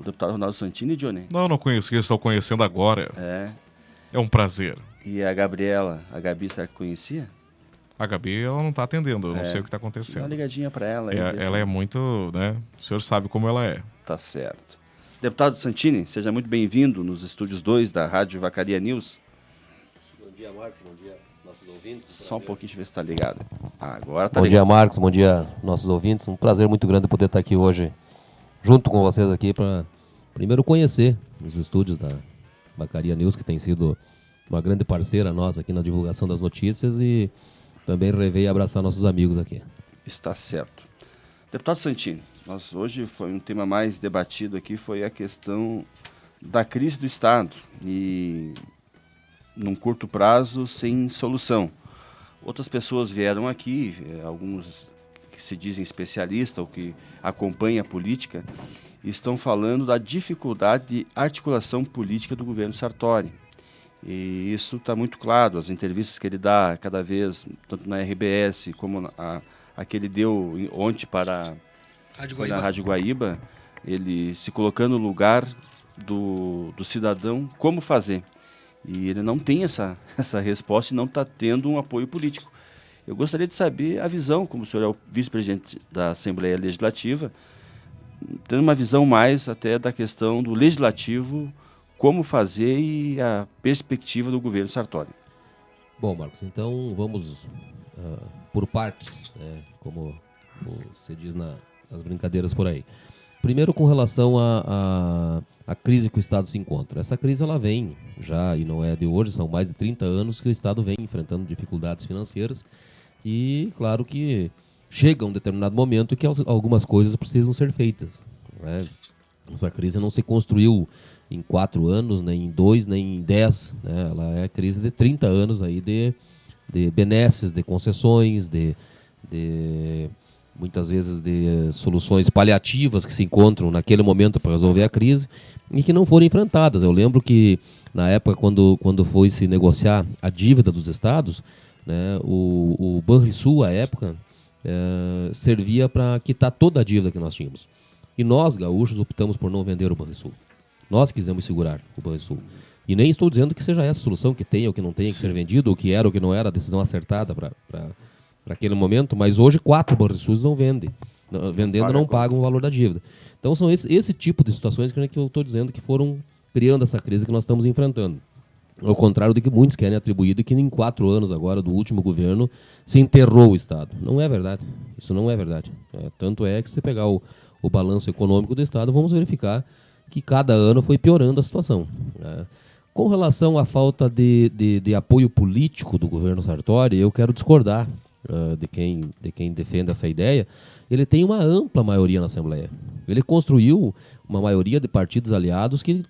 deputado Ronaldo Santini, Johnny? Não conhecia, estou conhecendo agora. É um prazer. E a Gabriela, a Gabi, será que conhecia? A Gabi, ela não está atendendo, eu não sei o que está Dá uma acontecendo. ligadinha para ela. Aí, Ela é muito, né? O senhor sabe como ela é. Tá certo. Deputado Santini, seja muito bem-vindo nos estúdios 2 da Rádio Vacaria News. Bom dia, Marcos. Bom dia, nossos ouvintes. Só um pouquinho, deixa eu ver se está ligado. Agora tá Bom ligado. dia, Marcos. Bom dia, nossos ouvintes. Um prazer muito grande poder estar aqui hoje junto com vocês aqui para primeiro conhecer os estúdios da Vacaria News, que tem sido uma grande parceira nossa aqui na divulgação das notícias, e também rever e abraçar nossos amigos aqui. Está certo. Deputado Santini, hoje foi um tema mais debatido aqui, foi a questão da crise do Estado e num curto prazo sem solução. Outras pessoas vieram aqui, alguns que se dizem especialistas ou que acompanham a política, estão falando da dificuldade de articulação política do governo Sartori. E isso está muito claro, as entrevistas que ele dá cada vez, tanto na RBS como a que ele deu ontem para na Rádio Guaíba, ele se colocando no lugar do cidadão, como fazer. E ele não tem essa resposta e não está tendo um apoio político. Eu gostaria de saber a visão, como o senhor é o vice-presidente da Assembleia Legislativa, tendo uma visão mais até da questão do Legislativo, como fazer e a perspectiva do governo Sartori. Bom, Marcos, então vamos por partes, como você diz nas brincadeiras por aí. Primeiro, com relação à crise que o Estado se encontra. Essa crise ela vem já, e não é de hoje, são mais de 30 anos que o Estado vem enfrentando dificuldades financeiras e, claro que chega um determinado momento que algumas coisas precisam ser feitas, né? Essa crise não se construiu em 4 anos, nem em 2, nem em 10, né? Ela é crise de 30 anos aí de benesses, de concessões, de muitas vezes de soluções paliativas que se encontram naquele momento para resolver a crise e que não foram enfrentadas. Eu lembro que na época quando foi se negociar a dívida dos estados, né, o Banrisul, à época, servia para quitar toda a dívida que nós tínhamos. E nós, gaúchos, optamos por não vender o Banrisul. Nós quisemos segurar o Banrisul. E nem estou dizendo que seja essa a solução, que tenha ou que não tenha que ser vendido, ou que era ou que não era a decisão acertada para aquele momento, mas hoje 4 Banrisus não vendem. Vendendo não pagam o valor da dívida. Então são esse tipo de situações que eu estou dizendo que foram criando essa crise que nós estamos enfrentando. Ao contrário do que muitos querem atribuir, que em 4 anos agora do último governo se enterrou o Estado. Não é verdade. Isso não é verdade. Tanto é que se você pegar o balanço econômico do Estado, vamos verificar que cada ano foi piorando a situação. Com relação à falta de apoio político do governo Sartori, eu quero discordar de quem defende essa ideia. Ele tem uma ampla maioria na Assembleia. Ele construiu uma maioria de partidos aliados que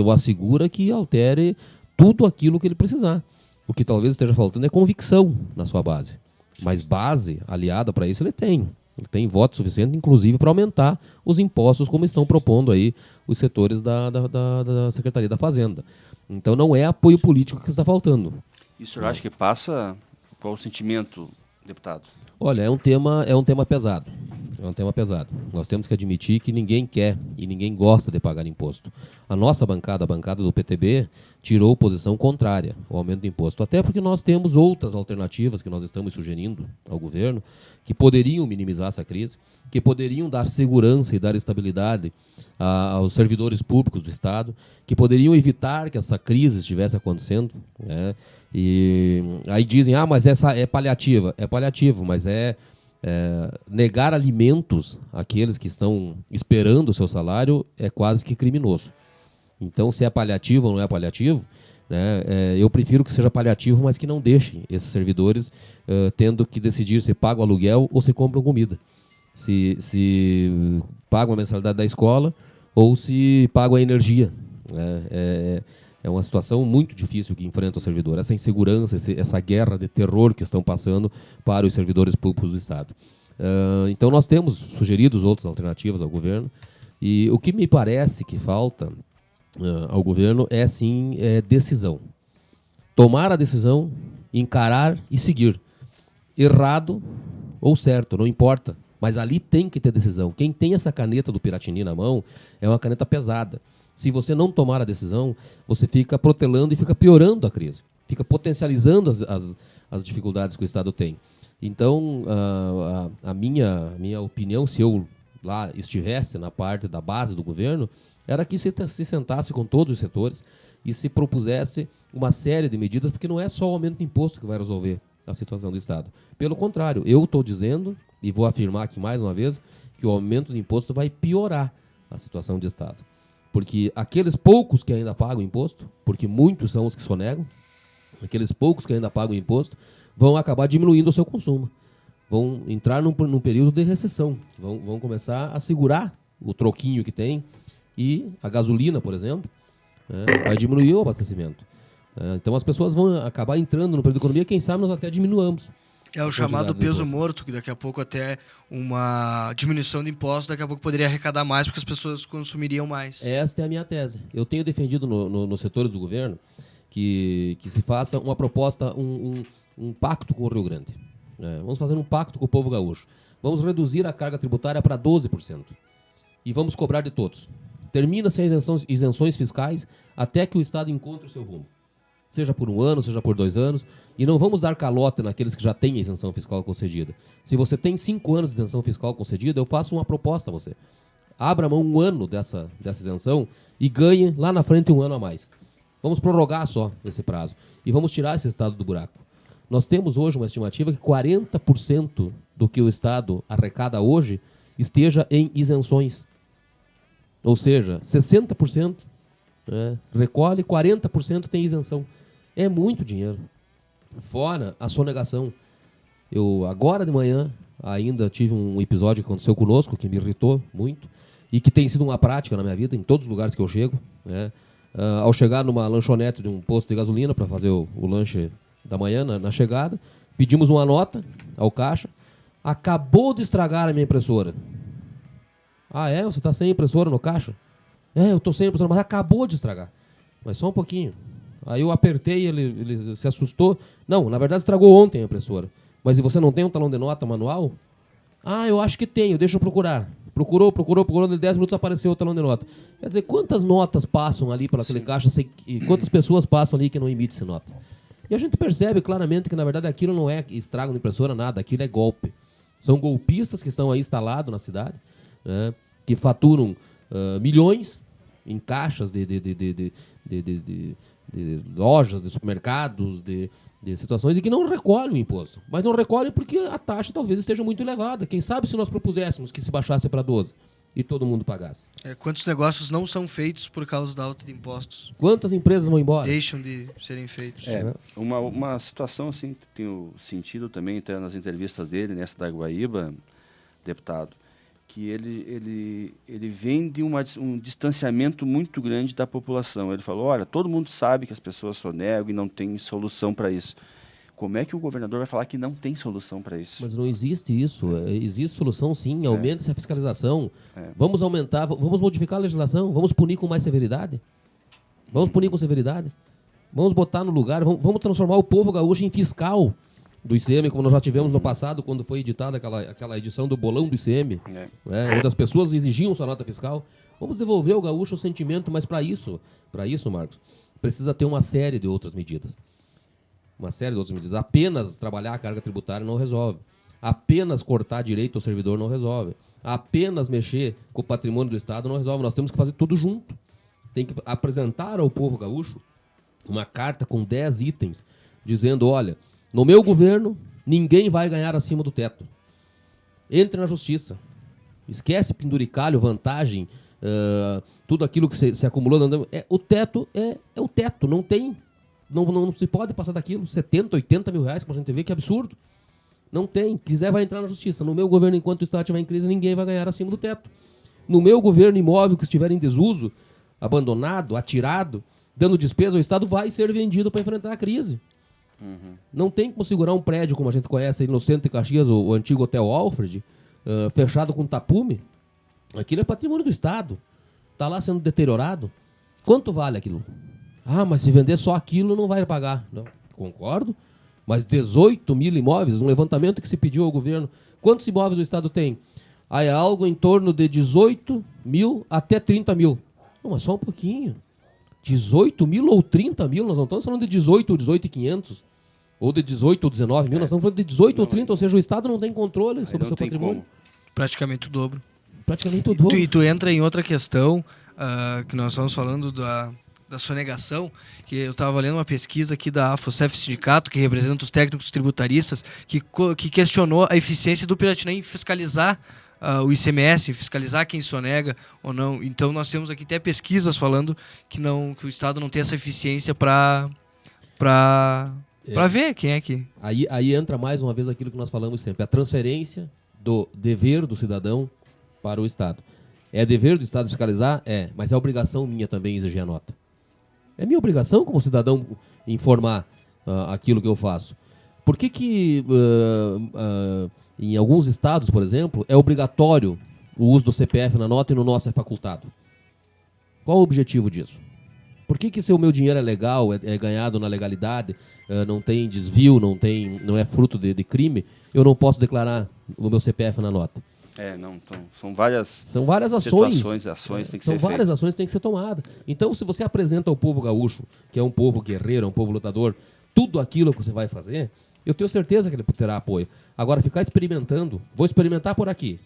o assegura que altere tudo aquilo que ele precisar. O que talvez esteja faltando é convicção na sua base. Mas base aliada para isso ele tem. Ele tem voto suficiente, inclusive, para aumentar os impostos, como estão propondo aí os setores da Secretaria da Fazenda. Então não é apoio político que está faltando. E o senhor acha que passa... Qual o sentimento, deputado? Olha, é um tema pesado. É um tema pesado. Nós temos que admitir que ninguém quer e ninguém gosta de pagar imposto. A nossa bancada, a bancada do PTB, tirou posição contrária ao aumento do imposto. Até porque nós temos outras alternativas que nós estamos sugerindo ao governo, que poderiam minimizar essa crise, que poderiam dar segurança e dar estabilidade aos servidores públicos do Estado, que poderiam evitar que essa crise estivesse acontecendo, né? E aí dizem, mas essa é paliativa. É paliativo, mas negar alimentos àqueles que estão esperando o seu salário é quase que criminoso. Então, se é paliativo ou não é paliativo, né, eu prefiro que seja paliativo, mas que não deixe esses servidores tendo que decidir se pagam aluguel ou se compram comida. Se pagam a mensalidade da escola ou se pagam a energia. É uma situação muito difícil que enfrenta o servidor, essa insegurança, essa guerra de terror que estão passando para os servidores públicos do Estado. Então nós temos sugerido outras alternativas ao governo, e o que me parece que falta ao governo é sim decisão. Tomar a decisão, encarar e seguir. Errado ou certo, não importa. Mas ali tem que ter decisão. Quem tem essa caneta do Piratini na mão é uma caneta pesada. Se você não tomar a decisão, você fica protelando e fica piorando a crise. Fica potencializando as dificuldades que o Estado tem. Então, a minha opinião, se eu lá estivesse na parte da base do governo, era que se sentasse com todos os setores e se propusesse uma série de medidas, porque não é só o aumento de imposto que vai resolver a situação do Estado. Pelo contrário, eu estou dizendo, e vou afirmar aqui mais uma vez, que o aumento de imposto vai piorar a situação do Estado. Porque aqueles poucos que ainda pagam imposto, porque muitos são os que sonegam, aqueles poucos que ainda pagam imposto, vão acabar diminuindo o seu consumo. Vão entrar num período de recessão. Vão começar a segurar o troquinho que tem e a gasolina, por exemplo, vai diminuir o abastecimento. Então as pessoas vão acabar entrando no período de economia, quem sabe nós até diminuamos. É o chamado peso morto, que daqui a pouco até uma diminuição de impostos, daqui a pouco poderia arrecadar mais, porque as pessoas consumiriam mais. Esta é a minha tese. Eu tenho defendido nos setores do governo que se faça uma proposta, um pacto com o Rio Grande. Vamos fazer um pacto com o povo gaúcho. Vamos reduzir a carga tributária para 12%. E vamos cobrar de todos. Termina-se as isenções fiscais até que o Estado encontre o seu rumo. Seja por 1 ano, seja por 2 anos. E não vamos dar calote naqueles que já têm a isenção fiscal concedida. Se você tem 5 anos de isenção fiscal concedida, eu faço uma proposta a você. Abra mão 1 ano dessa isenção e ganhe lá na frente 1 ano a mais. Vamos prorrogar só esse prazo. E vamos tirar esse Estado do buraco. Nós temos hoje uma estimativa que 40% do que o Estado arrecada hoje esteja em isenções. Ou seja, 60% recolhe, 40% tem isenção. É muito dinheiro. Fora a sonegação. Eu, agora de manhã, ainda tive um episódio que aconteceu conosco, que me irritou muito, e que tem sido uma prática na minha vida, em todos os lugares que eu chego. Ao chegar numa lanchonete de um posto de gasolina para fazer o lanche da manhã, na chegada, pedimos uma nota ao caixa, acabou de estragar a minha impressora. Ah, você está sem impressora no caixa? Eu estou sem impressora, mas acabou de estragar. Mas só um pouquinho. Aí eu apertei, ele se assustou. Não, na verdade estragou ontem a impressora. Mas e você não tem um talão de nota manual? Eu acho que tenho, deixa eu procurar. Procurou, em 10 minutos apareceu o talão de nota. Quer dizer, quantas notas passam ali pela aquele caixa, e quantas pessoas passam ali que não emitem nota? E a gente percebe claramente que, na verdade, aquilo não é estrago de impressora, nada, aquilo é golpe. São golpistas que estão aí instalados na cidade, que faturam milhões em caixas de lojas, de supermercados, de situações, e que não recolhem o imposto. Mas não recolhem porque a taxa talvez esteja muito elevada. Quem sabe se nós propuséssemos que se baixasse para 12% e todo mundo pagasse. Quantos negócios não são feitos por causa da alta de impostos? Quantas empresas vão embora? Deixam de serem feitos. Uma situação assim que tenho sentido também até nas entrevistas dele, nessa da Guaíba, deputado, que ele vem de um distanciamento muito grande da população. Ele falou, olha, todo mundo sabe que as pessoas sonegam e não tem solução para isso. Como é que o governador vai falar que não tem solução para isso? Mas não existe isso. Existe solução, sim. Aumente-se a fiscalização. Vamos aumentar, vamos modificar a legislação, vamos punir com mais severidade. Vamos punir com severidade. Vamos botar no lugar, vamos transformar o povo gaúcho em fiscal do ICM, como nós já tivemos no passado, quando foi editada aquela edição do bolão do ICM, onde as pessoas exigiam sua nota fiscal. Vamos devolver ao gaúcho o sentimento, mas para isso, Marcos, precisa ter uma série de outras medidas. Apenas trabalhar a carga tributária não resolve. Apenas cortar direito ao servidor não resolve. Apenas mexer com o patrimônio do Estado não resolve. Nós temos que fazer tudo junto. Tem que apresentar ao povo gaúcho uma carta com 10 itens, dizendo, olha, no meu governo, ninguém vai ganhar acima do teto. Entre na justiça. Esquece penduricalho, vantagem, tudo aquilo que se acumulou. O teto é o teto, não tem. Não se pode passar daquilo. 70, 80 mil reais, como a gente vê, que absurdo. Não tem. Quiser, vai entrar na justiça. No meu governo, enquanto o Estado estiver em crise, ninguém vai ganhar acima do teto. No meu governo, imóvel que estiver em desuso, abandonado, atirado, dando despesa, o Estado vai ser vendido para enfrentar a crise. Não tem como segurar um prédio, como a gente conhece aí no centro de Caxias, o antigo Hotel Alfred, fechado com tapume. Aquilo é patrimônio do Estado. Está lá sendo deteriorado. Quanto vale aquilo? Mas se vender só aquilo, não vai pagar. Não, concordo. Mas 18 mil imóveis, um levantamento que se pediu ao governo. Quantos imóveis o Estado tem? Aí é algo em torno de 18 mil até 30 mil. Não, mas só um pouquinho. 18 mil ou 30 mil? Nós não estamos falando de 18 ou 18.500. Ou de 18 ou 19 mil. Nós estamos falando de 18 ou 30. Ou seja, o Estado não tem controle sobre o seu patrimônio. Praticamente o dobro. Praticamente o dobro. E tu entra em outra questão, que nós estamos falando da sonegação, que eu estava lendo uma pesquisa aqui da AFOCEF Sindicato, que representa os técnicos tributaristas, que questionou a eficiência do Piratini em fiscalizar o ICMS, fiscalizar quem sonega ou não. Então nós temos aqui até pesquisas falando que o Estado não tem essa eficiência para ver quem é que... Aí entra mais uma vez aquilo que nós falamos sempre, a transferência do dever do cidadão para o Estado. É dever do Estado fiscalizar? É, mas é obrigação minha também exigir a nota. É minha obrigação como cidadão informar aquilo que eu faço. Por que em alguns estados, por exemplo, é obrigatório o uso do CPF na nota e no nosso é facultado? Qual o objetivo disso? Por que se o meu dinheiro é legal, é ganhado na legalidade, não tem desvio, não é fruto de crime, eu não posso declarar o meu CPF na nota? São várias ações tem que são ser várias ações que têm que ser tomadas. Então, se você apresenta ao povo gaúcho, que é um povo guerreiro, é um povo lutador, tudo aquilo que você vai fazer, eu tenho certeza que ele terá apoio. Agora, ficar experimentando, vou experimentar por aqui.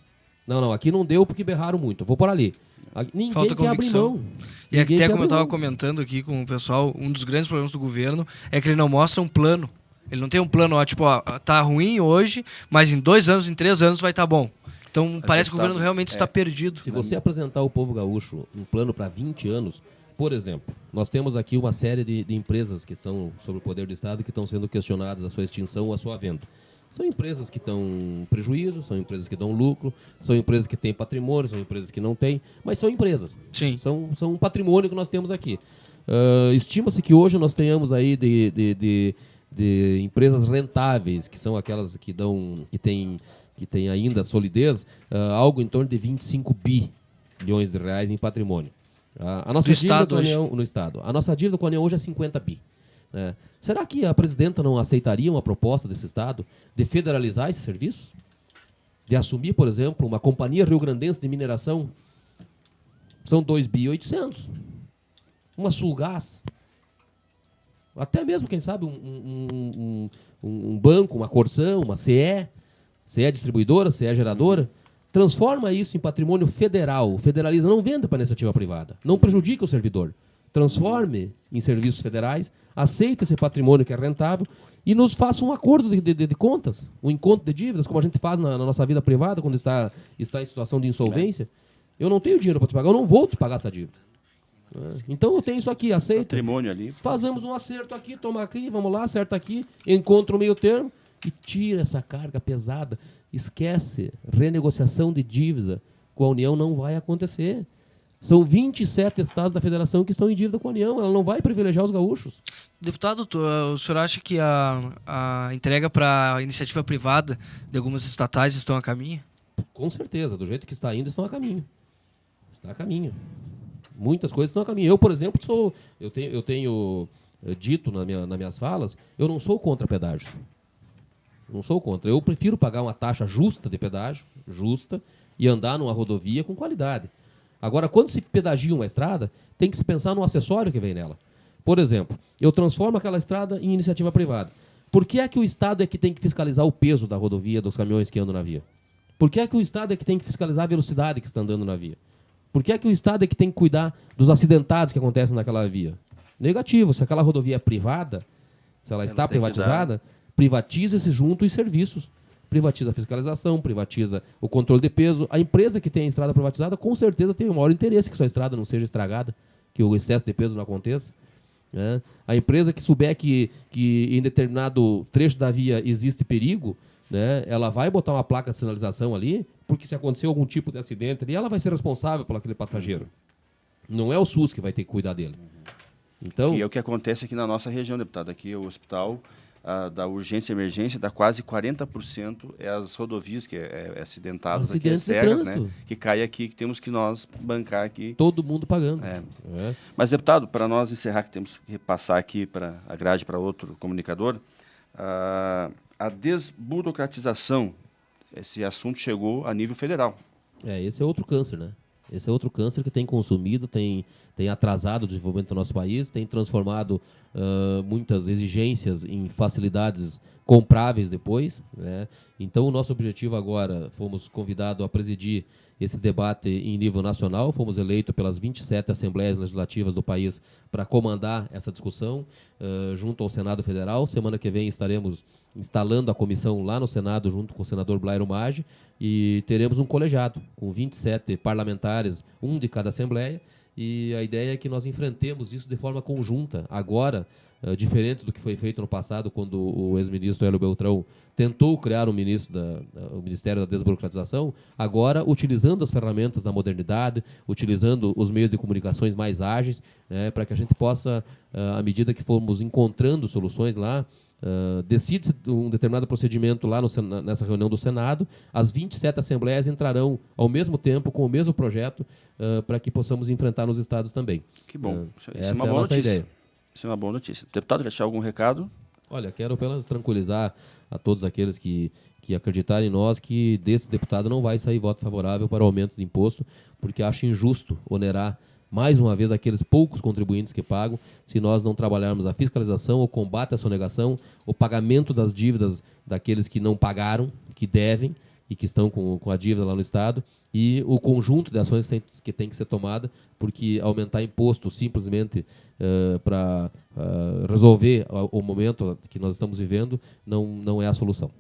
Não, aqui não deu porque berraram muito, vou por ali. Ninguém quer abrir mão. E até como eu estava comentando aqui com o pessoal, um dos grandes problemas do governo é que ele não mostra um plano. Ele não tem um plano, tá ruim hoje, mas em 2 anos, em 3 anos vai estar bom. Então parece que o governo realmente está perdido. Se você apresentar ao povo gaúcho um plano para 20 anos, por exemplo, nós temos aqui uma série de empresas que são sobre o poder do Estado que estão sendo questionadas a sua extinção ou a sua venda. São empresas que estão prejuízo, são empresas que dão lucro, são empresas que têm patrimônio, são empresas que não têm, mas são empresas. Sim. São um patrimônio que nós temos aqui. Estima-se que hoje nós tenhamos aí de empresas rentáveis, que são aquelas que têm ainda solidez, algo em torno de 25 bilhões de reais em patrimônio. A nossa dívida com a União, no Estado. A nossa dívida com a União hoje é 50 bi. Será que a presidenta não aceitaria uma proposta desse Estado de federalizar esses serviços? De assumir, por exemplo, uma companhia rio-grandense de mineração? São 2.800 bi. Uma Sulgás. Até mesmo, quem sabe, um banco, uma Corsã, uma CE distribuidora, CE geradora, transforma isso em patrimônio federal, federaliza, não venda para iniciativa privada, não prejudica o servidor, transforme em serviços federais, aceita esse patrimônio que é rentável e nos faça um acordo de contas, um encontro de dívidas, como a gente faz na nossa vida privada, quando está em situação de insolvência. Eu não tenho dinheiro para te pagar, eu não vou te pagar essa dívida. Então eu tenho isso aqui, aceita. Patrimônio ali. Fazemos um acerto aqui, toma aqui, vamos lá, acerta aqui, encontra o meio termo e tira essa carga pesada. Esquece, renegociação de dívida com a União não vai acontecer. São 27 estados da federação que estão em dívida com a União, ela não vai privilegiar os gaúchos. Deputado, o senhor acha que a entrega para a iniciativa privada de algumas estatais estão a caminho? Com certeza, do jeito que está indo, estão a caminho. Está a caminho. Muitas coisas estão a caminho. Eu, por exemplo, eu tenho dito nas minhas falas, eu não sou contra pedágio. Não sou contra. Eu prefiro pagar uma taxa justa de pedágio, justa, e andar numa rodovia com qualidade. Agora, quando se pedagia uma estrada, tem que se pensar no acessório que vem nela. Por exemplo, eu transformo aquela estrada em iniciativa privada. Por que é que o Estado é que tem que fiscalizar o peso da rodovia, dos caminhões que andam na via? Por que é que o Estado é que tem que fiscalizar a velocidade que está andando na via? Por que é que o Estado é que tem que cuidar dos acidentados que acontecem naquela via? Negativo. Se aquela rodovia é privada, se ela está privatizada, privatiza-se junto os serviços. Privatiza a fiscalização, privatiza o controle de peso. A empresa que tem a estrada privatizada, com certeza, tem o maior interesse que sua estrada não seja estragada, que o excesso de peso não aconteça. Né? A empresa que souber que em determinado trecho da via existe perigo, né, ela vai botar uma placa de sinalização ali, porque se acontecer algum tipo de acidente ali, ela vai ser responsável por aquele passageiro. Não é o SUS que vai ter que cuidar dele. Então, e é o que acontece aqui na nossa região, deputado. Aqui o hospital da urgência e emergência dá quase 40% as rodovias que é acidentadas aqui, as serras, né? Que cai aqui, que temos que nós bancar aqui. Todo mundo pagando. Mas, deputado, para nós encerrar, que temos que passar aqui para a grade para outro comunicador, a desburocratização, esse assunto chegou a nível federal. Esse é outro câncer, né? Esse é outro câncer que tem consumido, tem atrasado o desenvolvimento do nosso país, tem transformado muitas exigências em facilidades compráveis depois, né? Então, o nosso objetivo agora, fomos convidados a presidir esse debate em nível nacional, fomos eleitos pelas 27 Assembleias Legislativas do país para comandar essa discussão junto ao Senado Federal. Semana que vem estaremos instalando a comissão lá no Senado, junto com o senador Blairo Maggi, e teremos um colegiado com 27 parlamentares, um de cada Assembleia, e a ideia é que nós enfrentemos isso de forma conjunta, agora, diferente do que foi feito no passado, quando o ex-ministro Hélio Beltrão tentou criar o Ministério da Desburocratização, agora utilizando as ferramentas da modernidade, utilizando os meios de comunicações mais ágeis, né, para que a gente possa, à medida que formos encontrando soluções lá, decide-se um determinado procedimento lá nessa reunião do Senado, as 27 assembleias entrarão ao mesmo tempo com o mesmo projeto para que possamos enfrentar nos estados também. Que bom. Essa é uma boa notícia. Ideia. Isso é uma boa notícia. Deputado, quer deixar algum recado? Olha, quero apenas tranquilizar a todos aqueles que acreditarem em nós que desse deputado não vai sair voto favorável para o aumento de imposto, porque acho injusto onerar mais uma vez aqueles poucos contribuintes que pagam, se nós não trabalharmos a fiscalização, o combate à sonegação, o pagamento das dívidas daqueles que não pagaram, que devem e que estão com a dívida lá no Estado, e o conjunto de ações que tem que ser tomada, porque aumentar imposto simplesmente para resolver o momento que nós estamos vivendo não é a solução.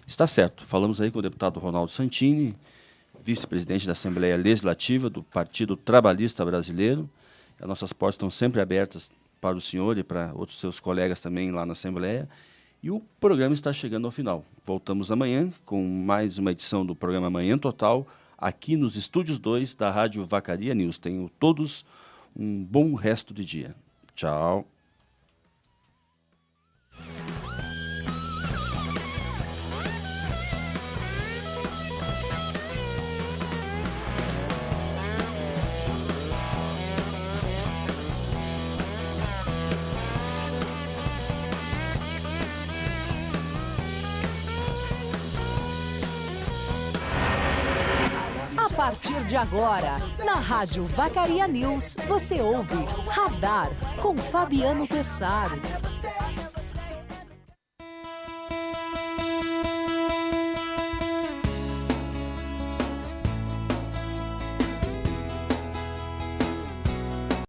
Está certo. Falamos aí com o deputado Ronaldo Santini, vice-presidente da Assembleia Legislativa do Partido Trabalhista Brasileiro. As nossas portas estão sempre abertas para o senhor e para outros seus colegas também lá na Assembleia. E o programa está chegando ao final. Voltamos amanhã com mais uma edição do programa Manhã Total, aqui nos Estúdios 2 da Rádio Vacaria News. Tenham todos um bom resto de dia. Tchau. A partir de agora, na Rádio Vacaria News, você ouve Radar com Fabiano Tessaro.